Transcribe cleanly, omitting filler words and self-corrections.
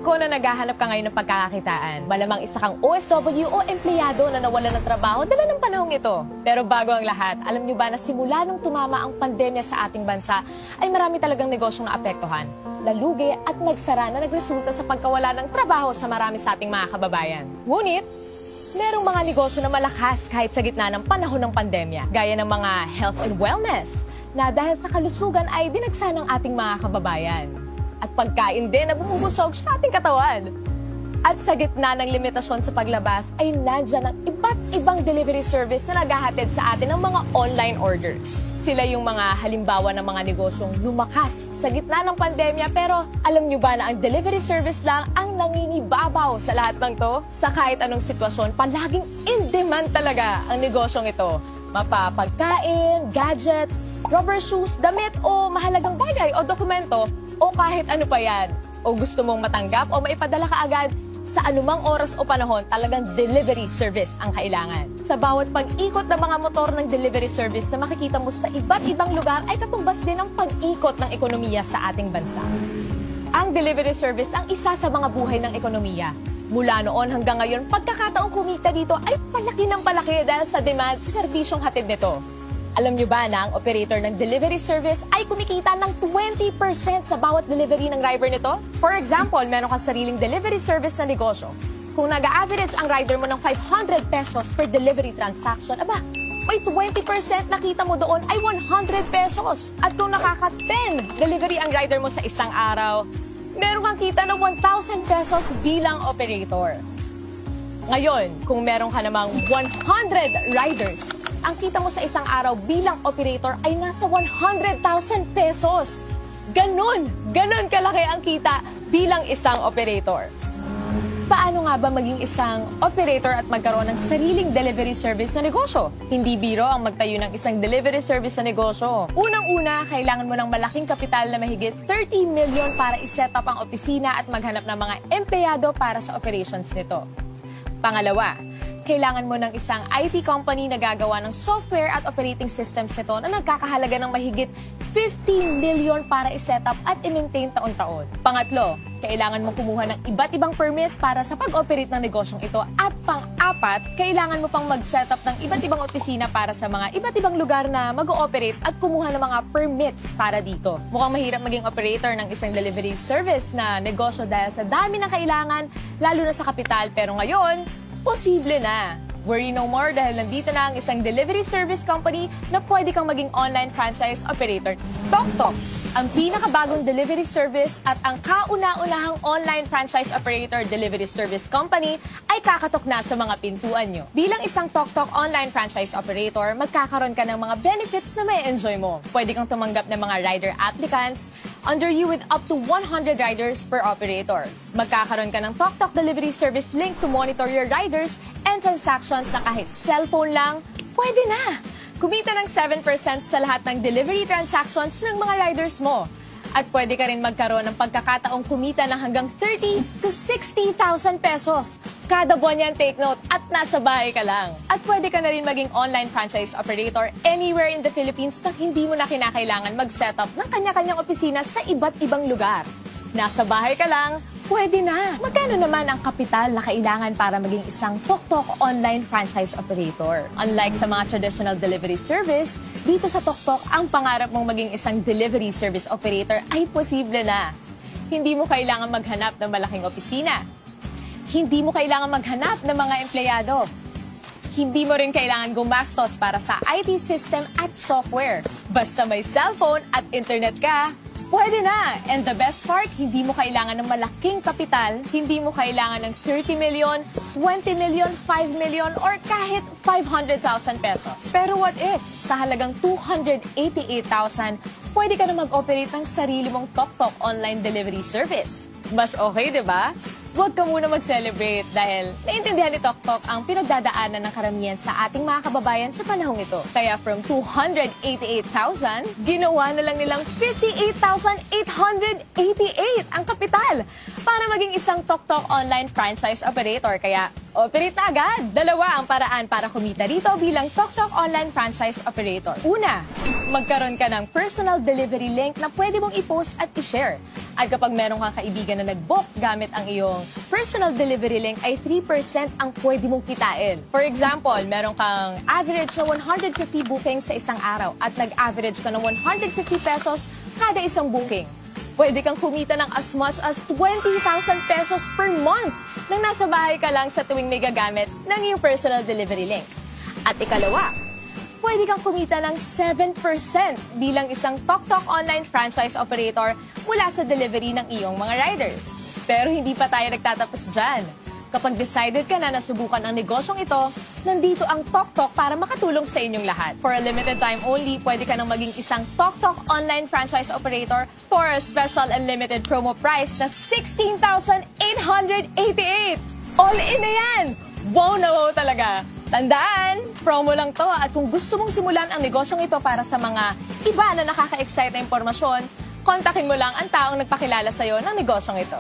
ko na naghahanap ka ngayon ng pagkakakitaan. Malamang isa kang OFW o empleyado na nawalan ng trabaho dala ng panahong ito. Pero bago ang lahat, alam niyo ba na simula nung tumama ang pandemya sa ating bansa, ay marami talagang negosyong naapektuhan, lalugi at nagsara na nagresulta sa pagkawala ng trabaho sa marami sa ating mga kababayan. Ngunit, merong mga negosyo na malakas kahit sa gitna ng panahon ng pandemya, gaya ng mga health and wellness, na dahil sa kalusugan ay dinagsa ng ating mga kababayan. At pagkain din na bumubusog sa ating katawan. At sa gitna ng limitasyon sa paglabas ay nandyan ang iba't ibang delivery service na naghahatid sa atin ng mga online orders. Sila yung mga halimbawa ng mga negosyong lumakas sa gitna ng pandemya, pero alam nyo ba na ang delivery service lang ang nangingibabaw sa lahat ng to? Sa kahit anong sitwasyon, palaging in demand talaga ang negosyong ito. Mapapagkain, gadgets, rubber shoes, damit o mahalagang bagay o dokumento o kahit ano pa yan. O gusto mong matanggap o maipadala ka agad, sa anumang oras o panahon, talagang delivery service ang kailangan. Sa bawat pag-ikot ng mga motor ng delivery service na makikita mo sa iba't ibang lugar ay katumbas din ang pag-ikot ng ekonomiya sa ating bansa. Ang delivery service ang isa sa mga buhay ng ekonomiya. Mula noon hanggang ngayon, pagkakataong kumita dito ay palaki ng palaki dahil sa demand sa serbisyong hatid nito. Alam nyo ba na ang operator ng delivery service ay kumikita ng 20% sa bawat delivery ng driver nito? For example, meron kang sariling delivery service na negosyo. Kung nag-average ang rider mo ng 500 pesos per delivery transaction, aba, may 20% na kita mo doon ay 100 pesos. At kung nakaka-10 delivery ang rider mo sa isang araw, meron kang kita ng 1,000 pesos bilang operator. Ngayon, kung meron ka namang 100 riders, ang kita mo sa isang araw bilang operator ay nasa 100,000 pesos. Ganon kalaki ang kita bilang isang operator. Paano nga ba maging isang operator at magkaroon ng sariling delivery service na negosyo? Hindi biro ang magtayo ng isang delivery service na negosyo. Unang-una, kailangan mo ng malaking kapital na mahigit 30 million para iset up ang opisina at maghanap ng mga empleyado para sa operations nito. Pangalawa, kailangan mo ng isang IT company na gagawa ng software at operating systems nito na nagkakahalaga ng mahigit 50 million para iset up at i-maintain taon-taon. Pangatlo, kailangan mo kumuha ng iba't ibang permit para sa pag-operate ng negosyong ito. At pang-apat, kailangan mo pang mag-set up ng iba't ibang opisina para sa mga iba't ibang lugar na mag-ooperate at kumuha ng mga permits para dito. Mukhang mahirap maging operator ng isang delivery service na negosyo dahil sa dami ng kailangan, lalo na sa kapital, pero ngayon, posible na. Worry no more dahil nandito na ang isang delivery service company na pwede kang maging online franchise operator. TokTok, ang pinakabagong delivery service at ang kauna-unahang online franchise operator delivery service company ay kakatok na sa mga pintuan nyo. Bilang isang TokTok online franchise operator, magkakaroon ka ng mga benefits na may enjoy mo. Pwede kang tumanggap ng mga rider applicants under you with up to 100 riders per operator. Magkakaroon ka ng TokTok delivery service link to monitor your riders and transactions na kahit cellphone lang, pwede na. Kumita ng 7% sa lahat ng delivery transactions ng mga riders mo. At pwede ka rin magkaroon ng pagkakataong kumita ng hanggang 30 to 60,000 pesos. Kada buwan yan, take note, at nasa bahay ka lang. At pwede ka na rin maging online franchise operator anywhere in the Philippines na hindi mo na kinakailangan mag-set up ng kanya-kanyang opisina sa iba't ibang lugar. Nasa bahay ka lang, pwede na. Magkano naman ang kapital na kailangan para maging isang TokTok online franchise operator? Unlike sa mga traditional delivery service, dito sa TokTok, ang pangarap mong maging isang delivery service operator ay posible na. Hindi mo kailangan maghanap ng malaking opisina. Hindi mo kailangan maghanap ng mga empleyado. Hindi mo rin kailangan gumastos para sa IT system at software. Basta may cellphone at internet ka, pwede na! And the best part, hindi mo kailangan ng malaking kapital, hindi mo kailangan ng 30 million, 20 million, 5 million, or kahit 500,000 pesos. Pero what if, sa halagang 288,000, pwede ka na mag-operate ng sarili mong TokTok online delivery service? Mas okay, di ba? Huwag ka muna mag-celebrate dahil naintindihan ni TokTok ang pinagdadaanan ng karamihan sa ating mga kababayan sa panahong ito. Kaya from 288,000, ginawa na lang nilang 58,888 ang kapital para maging isang TokTok online franchise operator. Kaya Operate na agad! Dalawa ang paraan para kumita dito bilang TokTok online franchise operator. Una, magkaroon ka ng personal delivery link na pwede mong i-post at i-share. At kapag meron kang kaibigan na nag-book gamit ang iyong personal delivery link ay 3% ang pwede mong kitain. For example, meron kang average na 150 bookings sa isang araw at nag-average ka ng 150 pesos kada isang booking. Pwede kang kumita ng as much as 20,000 pesos per month nang nasa bahay ka lang sa tuwing may gagamit ng iyong personal delivery link. At ikalawa, pwede kang kumita ng 7% bilang isang TokTok online franchise operator mula sa delivery ng iyong mga rider. Pero hindi pa tayo nagtatapos dyan. Kapag decided ka na nasubukan ang negosyong ito, nandito ang TokTok para makatulong sa inyong lahat. For a limited time only, pwede ka nang maging isang TokTok online franchise operator for a special unlimited promo price na 16,888! All in na yan! Wow na wow talaga! Tandaan, promo lang to at kung gusto mong simulan ang negosyong ito para sa mga iba na nakaka-excite na impormasyon, kontakin mo lang ang taong nagpakilala sa'yo ng negosyong ito.